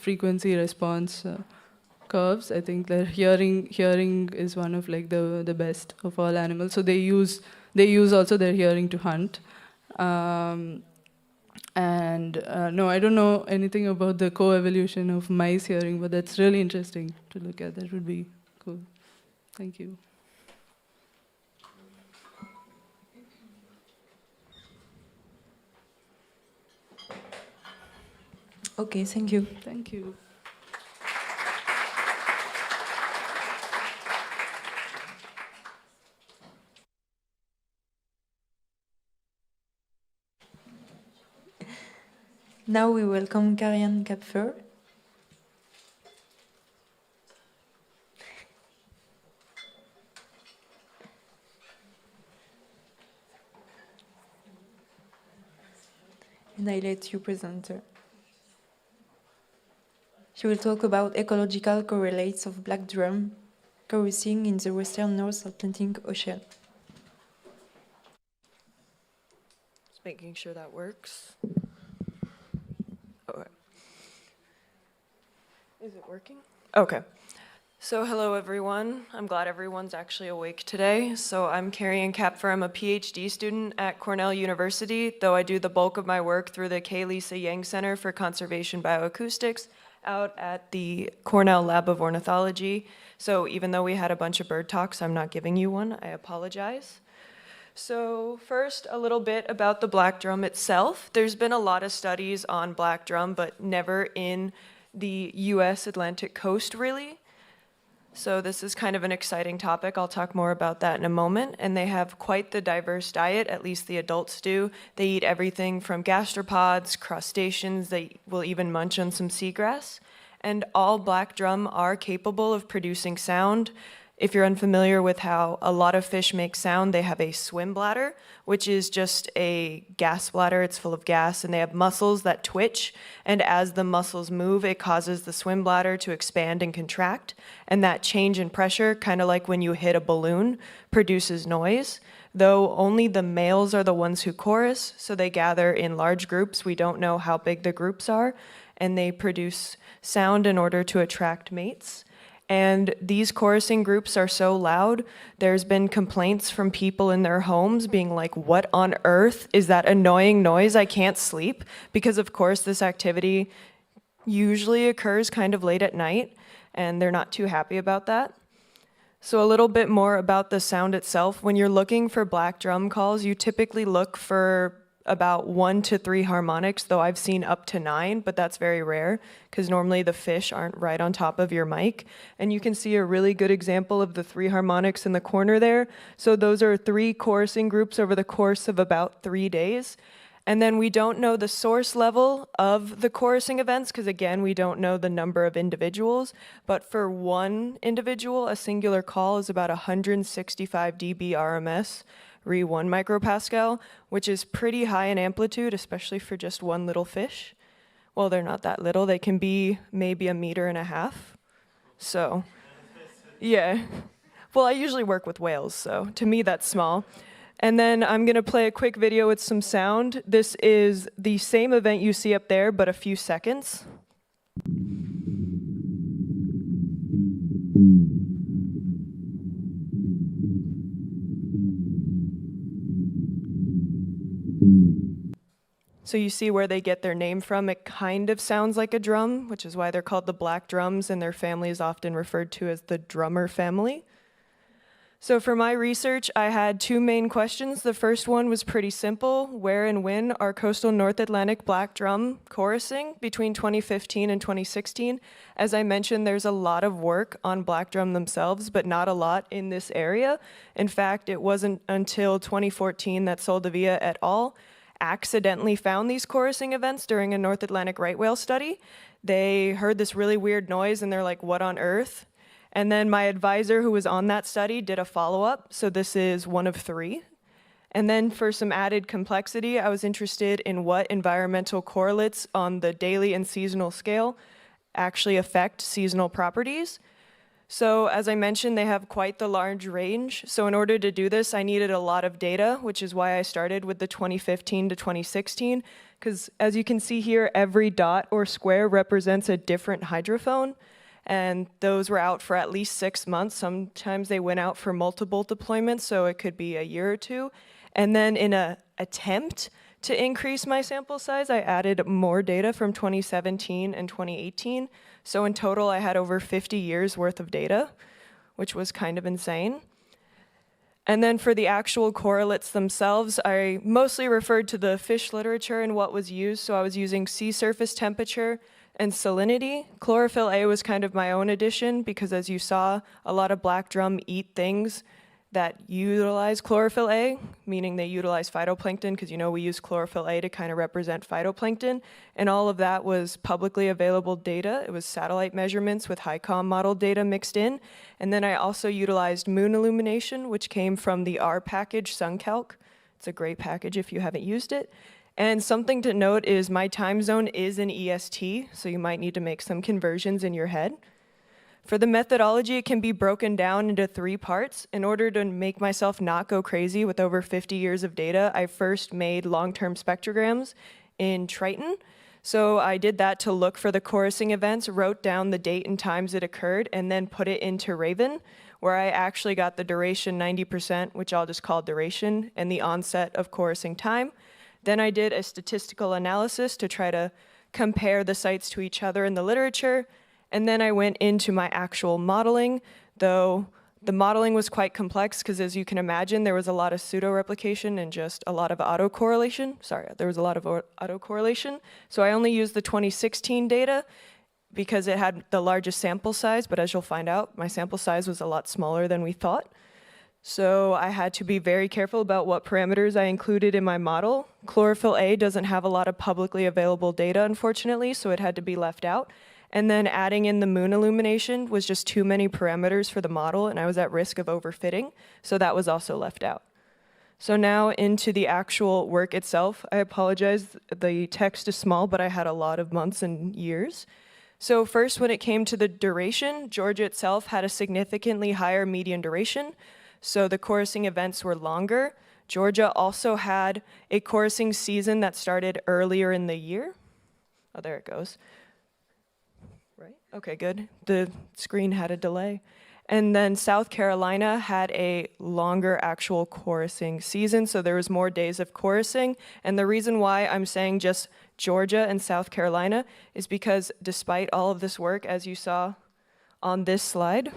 frequency response curves. I think their hearing is one of the best of all animals. So they use also their hearing to hunt. No, I don't know anything about the co-evolution of mice hearing, but that's really interesting to look at. That would be cool. Thank you. Okay, thank you. Thank you. Now we welcome Karianne Kapfer. And I let you present her. She will talk about ecological correlates of black drum chorusing in the western North Atlantic Ocean. Just making sure that works. Okay. Is it working? Okay. So hello everyone. I'm glad everyone's actually awake today. So I'm Karianne Kapfer. I'm a PhD student at Cornell University, though I do the bulk of my work through the K. Lisa Yang Center for Conservation Bioacoustics out at the Cornell Lab of Ornithology. So even though we had a bunch of bird talks, I'm not giving you one. I apologize. So first, a little bit about the black drum itself. There's been a lot of studies on black drum, but never in the US Atlantic coast, really. So this is kind of an exciting topic. I'll talk more about that in a moment. And they have quite the diverse diet, at least the adults do. They eat everything from gastropods, crustaceans, they will even munch on some seagrass. And all black drum are capable of producing sound. If you're unfamiliar with how a lot of fish make sound, they have a swim bladder, which is just a gas bladder. It's full of gas, and they have muscles that twitch. And as the muscles move, it causes the swim bladder to expand and contract. And that change in pressure, kind of like when you hit a balloon, produces noise. Though only the males are the ones who chorus, so they gather in large groups. We don't know how big the groups are, and they produce sound in order to attract mates. And these chorusing groups are so loud, there's been complaints from people in their homes being like, what on earth is that annoying noise? I can't sleep. Because of course this activity usually occurs kind of late at night, and they're not too happy about that. So a little bit more about the sound itself. When you're looking for black drum calls, you typically look for about 1 to 3 harmonics, though I've seen up to 9, but that's very rare because normally the fish aren't right on top of your mic. And you can see a really good example of the 3 harmonics in the corner there. So those are 3 chorusing groups over the course of about 3 days. And then we don't know the source level of the chorusing events because, again, we don't know the number of individuals. But for one individual, a singular call is about 165 dB RMS. Re 1 micropascal, which is pretty high in amplitude, especially for just one little fish. Well, they're not that little. They can be maybe 1.5 meters. So, yeah. Well, I usually work with whales, so to me that's small. And then I'm going to play a quick video with some sound. This is the same event you see up there, but a few seconds. So you see where they get their name from. It kind of sounds like a drum, which is why they're called the black drums, and their family is often referred to as the drummer family. So for my research, I had 2 main questions. The first one was pretty simple. Where and when are coastal North Atlantic black drum chorusing between 2015 and 2016? As I mentioned, there's a lot of work on black drum themselves, but not a lot in this area. In fact, it wasn't until 2014 that Soldevilla et al. Accidentally found these chorusing events during a North Atlantic right whale study. They heard this really weird noise and they're like, what on earth? And then my advisor who was on that study did a follow-up, so this is 1 of 3. And then for some added complexity, I was interested in what environmental correlates on the daily and seasonal scale actually affect seasonal properties. So as I mentioned, they have quite the large range. So in order to do this, I needed a lot of data, which is why I started with the 2015 to 2016, because as you can see here, every dot or square represents a different hydrophone, and those were out for at least 6 months. Sometimes they went out for multiple deployments, so it could be a year or two. And then in an attempt to increase my sample size, I added more data from 2017 and 2018. So in total, I had over 50 years worth of data, which was kind of insane. And then for the actual correlates themselves, I mostly referred to the fish literature and what was used. So I was using sea surface temperature and salinity. Chlorophyll A was kind of my own addition because, as you saw, a lot of black drum eat things that utilize chlorophyll A, meaning they utilize phytoplankton, because you know we use chlorophyll A to kind of represent phytoplankton, and all of that was publicly available data. It was satellite measurements with HICOM model data mixed in, and then I also utilized moon illumination, which came from the R package, SunCalc. It's a great package if you haven't used it. And something to note is my time zone is in EST, so you might need to make some conversions in your head. For the methodology, it can be broken down into 3 parts. In order to make myself not go crazy with over 50 years of data, I first made long-term spectrograms in Triton. So I did that to look for the chorusing events, wrote down the date and times it occurred, and then put it into Raven, where I actually got the duration 90%, which I'll just call duration, and the onset of chorusing time. Then I did a statistical analysis to try to compare the sites to each other in the literature. And then I went into my actual modeling, though the modeling was quite complex because, as you can imagine, there was a lot of pseudo-replication and just a lot of autocorrelation. Sorry, there was a lot of autocorrelation. So I only used the 2016 data because it had the largest sample size, but as you'll find out, my sample size was a lot smaller than we thought. So I had to be very careful about what parameters I included in my model. Chlorophyll A doesn't have a lot of publicly available data, unfortunately, so it had to be left out. And then adding in the moon illumination was just too many parameters for the model, and I was at risk of overfitting, so that was also left out. So now into the actual work itself. I apologize, the text is small, but I had a lot of months and years. So first, when it came to the duration, Georgia itself had a significantly higher median duration, so the chorusing events were longer. Georgia also had a chorusing season that started earlier in the year. Oh, there it goes. Right? Okay, good. The screen had a delay. And then South Carolina had a longer actual chorusing season, so there was more days of chorusing. And the reason why I'm saying just Georgia and South Carolina is because despite all of this work, as you saw on this slide,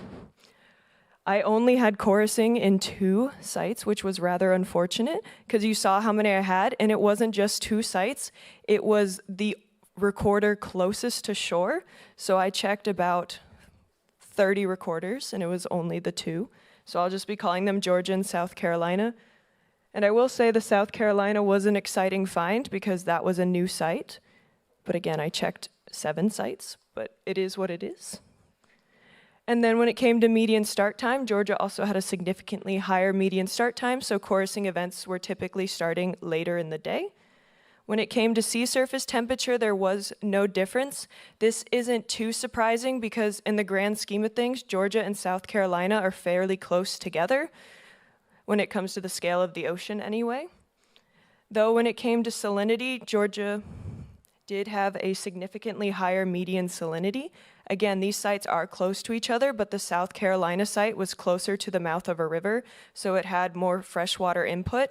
I only had chorusing in 2 sites, which was rather unfortunate because you saw how many I had, and it wasn't just 2 sites, it was the recorder closest to shore. So I checked about 30 recorders, and it was only the 2. So I'll just be calling them Georgia and South Carolina. And I will say the South Carolina was an exciting find because that was a new site. But again, I checked 7 sites, but it is what it is. And then when it came to median start time, Georgia also had a significantly higher median start time, so chorusing events were typically starting later in the day. When it came to sea surface temperature, there was no difference. This isn't too surprising because in the grand scheme of things, Georgia and South Carolina are fairly close together when it comes to the scale of the ocean anyway. Though when it came to salinity, Georgia did have a significantly higher median salinity. Again, these sites are close to each other, but the South Carolina site was closer to the mouth of a river, so it had more freshwater input.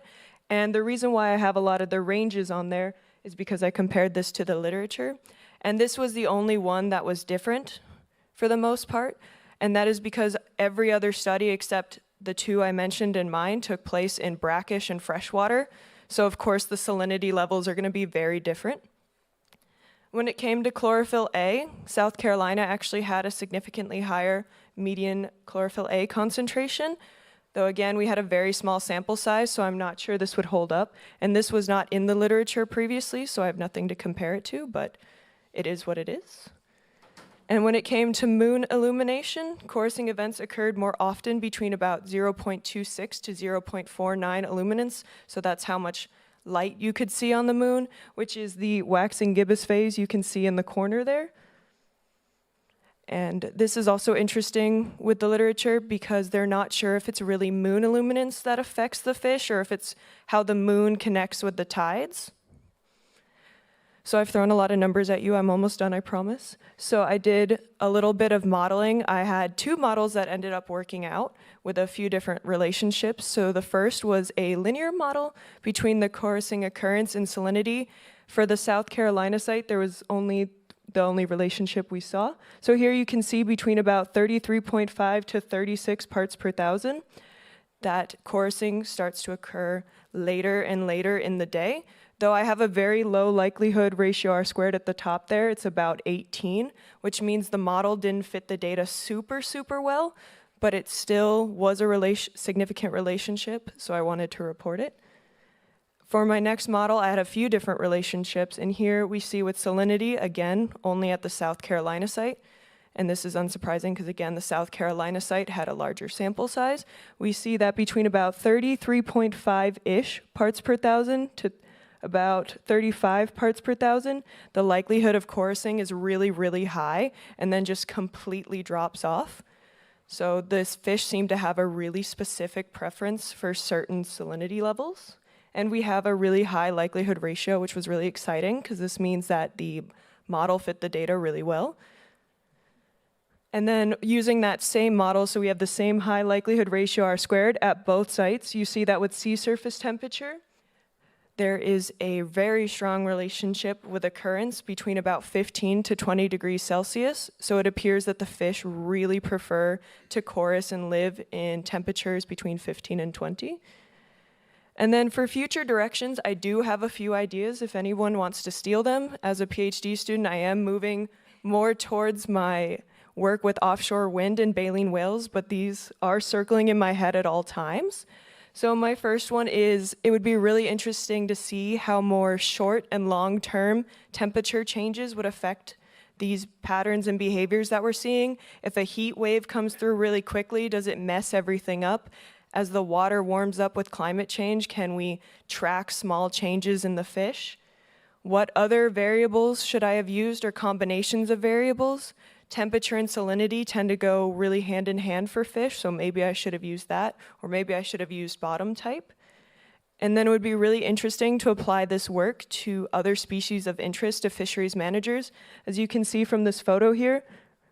And the reason why I have a lot of the ranges on there is because I compared this to the literature. And this was the only one that was different for the most part. And that is because every other study except the 2 I mentioned in mine took place in brackish and freshwater. So of course the salinity levels are going to be very different. When it came to chlorophyll A, South Carolina actually had a significantly higher median chlorophyll A concentration. Though again, we had a very small sample size, so I'm not sure this would hold up. And this was not in the literature previously, so I have nothing to compare it to, but it is what it is. And when it came to moon illumination, chorusing events occurred more often between about 0.26 to 0.49 illuminance, so that's how much light you could see on the moon, which is the waxing gibbous phase you can see in the corner there. And this is also interesting with the literature because they're not sure if it's really moon illuminance that affects the fish or if it's how the moon connects with the tides. So I've thrown a lot of numbers at you. I'm almost done, I promise. So I did a little bit of modeling. I had 2 models that ended up working out with a few different relationships. So the first was a linear model between the chorusing occurrence and salinity. For the South Carolina site, there was the only relationship we saw. So here you can see between about 33.5 to 36 parts per thousand, that chorusing starts to occur later and later in the day. Though I have a very low likelihood ratio R squared at the top there, it's about 18, which means the model didn't fit the data super well, but it still was a significant relationship, so I wanted to report it. For my next model, I had a few different relationships, and here we see with salinity, again, only at the South Carolina site, and this is unsurprising because, again, the South Carolina site had a larger sample size. We see that between about 33.5-ish parts per thousand to about 35 parts per thousand, the likelihood of chorusing is really high and then just completely drops off. So this fish seemed to have a really specific preference for certain salinity levels. And we have a really high likelihood ratio, which was really exciting because this means that the model fit the data really well. And then using that same model, so we have the same high likelihood ratio R squared at both sites. You see that with sea surface temperature, there is a very strong relationship with occurrence between about 15 to 20 degrees Celsius. So it appears that the fish really prefer to chorus and live in temperatures between 15 and 20. And then for future directions, I do have a few ideas if anyone wants to steal them. As a PhD student, I am moving more towards my work with offshore wind and baleen whales, but these are circling in my head at all times. So my first one is, it would be really interesting to see how more short and long-term temperature changes would affect these patterns and behaviors that we're seeing. If a heat wave comes through really quickly, does it mess everything up? As the water warms up with climate change, can we track small changes in the fish? What other variables should I have used or combinations of variables? Temperature and salinity tend to go really hand in hand for fish, so maybe I should have used that, or maybe I should have used bottom type. And then it would be really interesting to apply this work to other species of interest to fisheries managers. As you can see from this photo here,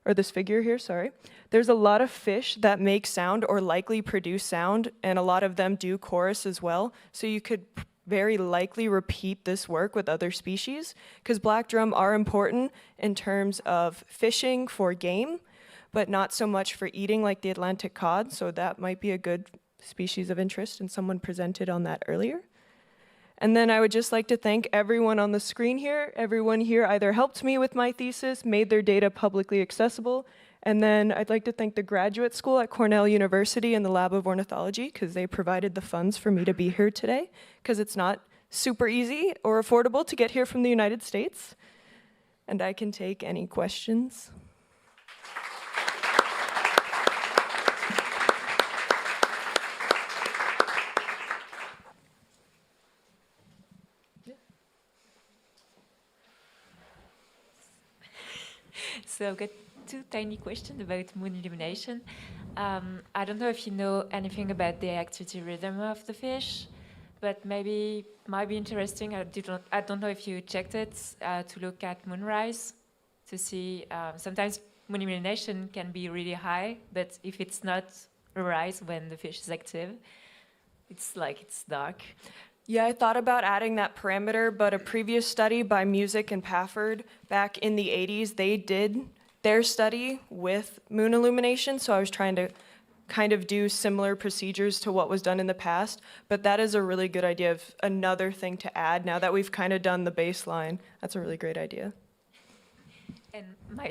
or this figure here, sorry, there's a lot of fish that make sound or likely produce sound, and a lot of them do chorus as well. So you could very likely repeat this work with other species, because black drum are important in terms of fishing for game, but not so much for eating like the Atlantic cod, so that might be a good species of interest, and someone presented on that earlier. And then I would just like to thank everyone on the screen here. Everyone here either helped me with my thesis, made their data publicly accessible, and then I'd like to thank the graduate school at Cornell University and the Lab of Ornithology because they provided the funds for me to be here today, because it's not super easy or affordable to get here from the United States. And I can take any questions. So I've got 2 tiny questions about moon illumination. I don't know if you know anything about the activity rhythm of the fish, but maybe might be interesting. I don't know if you checked it to look at moonrise to see. Sometimes moon illumination can be really high, but if it's not a rise when the fish is active, it's like it's dark. Yeah, I thought about adding that parameter, but a previous study by Music and Pafford back in the 80s, they did their study with moon illumination, so I was trying to kind of do similar procedures to what was done in the past, but that is a really good idea of another thing to add now that we've kind of done the baseline. That's a really great idea. And my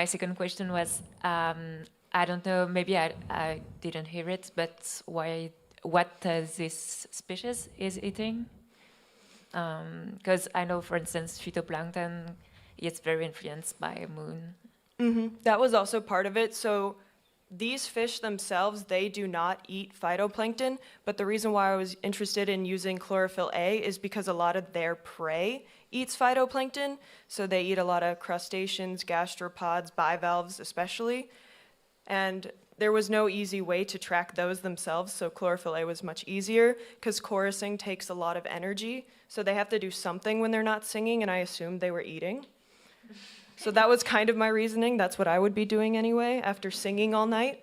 second question was, I don't know, maybe I didn't hear it, but what this species is eating? Because I know, for instance, phytoplankton is very influenced by a moon. That was also part of it. So these fish themselves, they do not eat phytoplankton, but the reason why I was interested in using chlorophyll A is because a lot of their prey eats phytoplankton, so they eat a lot of crustaceans, gastropods, bivalves especially, and there was no easy way to track those themselves, so chlorophyll A was much easier because chorusing takes a lot of energy, so they have to do something when they're not singing, and I assumed they were eating. So that was kind of my reasoning. That's what I would be doing anyway after singing all night.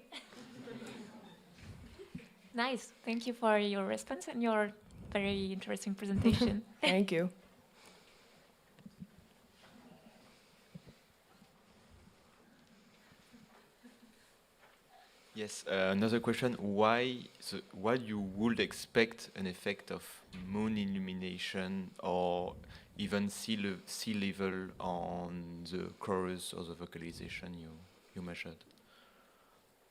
Nice. Thank you for your response and your very interesting presentation. Thank you. Yes, another question, why you would expect an effect of moon illumination or even sea level on the chorus or the vocalization you measured?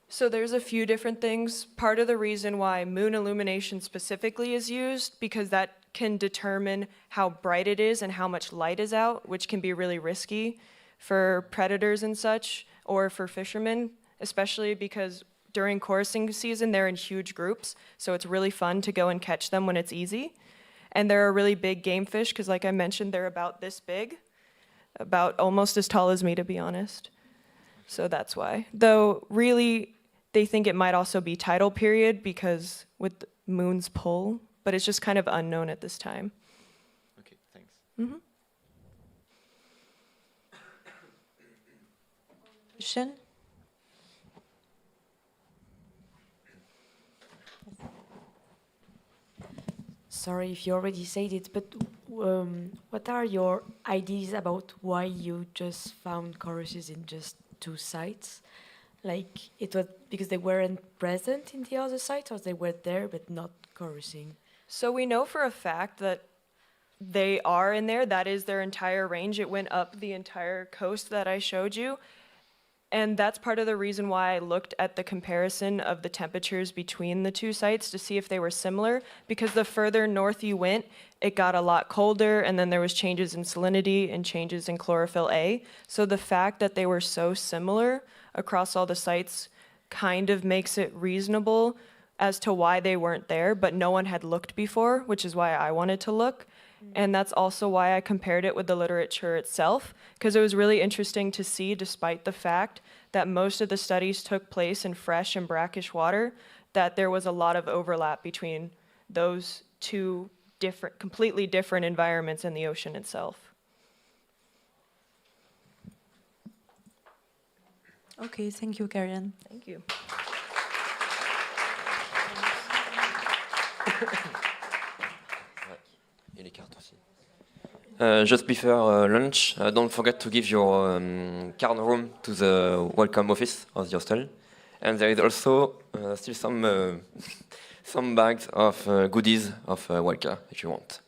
So there's a few different things. Part of the reason why moon illumination specifically is used, because that can determine how bright it is and how much light is out, which can be really risky for predators and such, or for fishermen, especially because during chorusing season, they're in huge groups, so it's really fun to go and catch them when it's easy. And they're a really big game fish, because like I mentioned, they're about this big, about almost as tall as me, to be honest. So that's why. Though, really, they think it might also be tidal period, because with moon's pull, but it's just kind of unknown at this time. Okay, thanks. Mm-hmm. Question? Sorry if you already said it, but what are your ideas about why you just found choruses in just 2 sites? Like, it was because they weren't present in the other sites, or they were there but not chorusing? So we know for a fact that they are in there. That is their entire range. It went up the entire coast that I showed you. And that's part of the reason why I looked at the comparison of the temperatures between the 2 sites to see if they were similar, because the further north you went, it got a lot colder, and then there was changes in salinity and changes in chlorophyll A. So the fact that they were so similar across all the sites kind of makes it reasonable as to why they weren't there, but no one had looked before, which is why I wanted to look. And that's also why I compared it with the literature itself, because it was really interesting to see, despite the fact that most of the studies took place in fresh and brackish water, that there was a lot of overlap between those 2 completely different environments in the ocean itself. Okay, thank you, Karianne. Thank you. Just before lunch, don't forget to give your card room to the welcome office of the hostel. And there is also still some bags of goodies of Walker, if you want.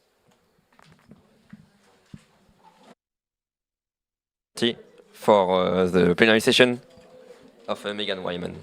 For the plenary session of Megan Wyman.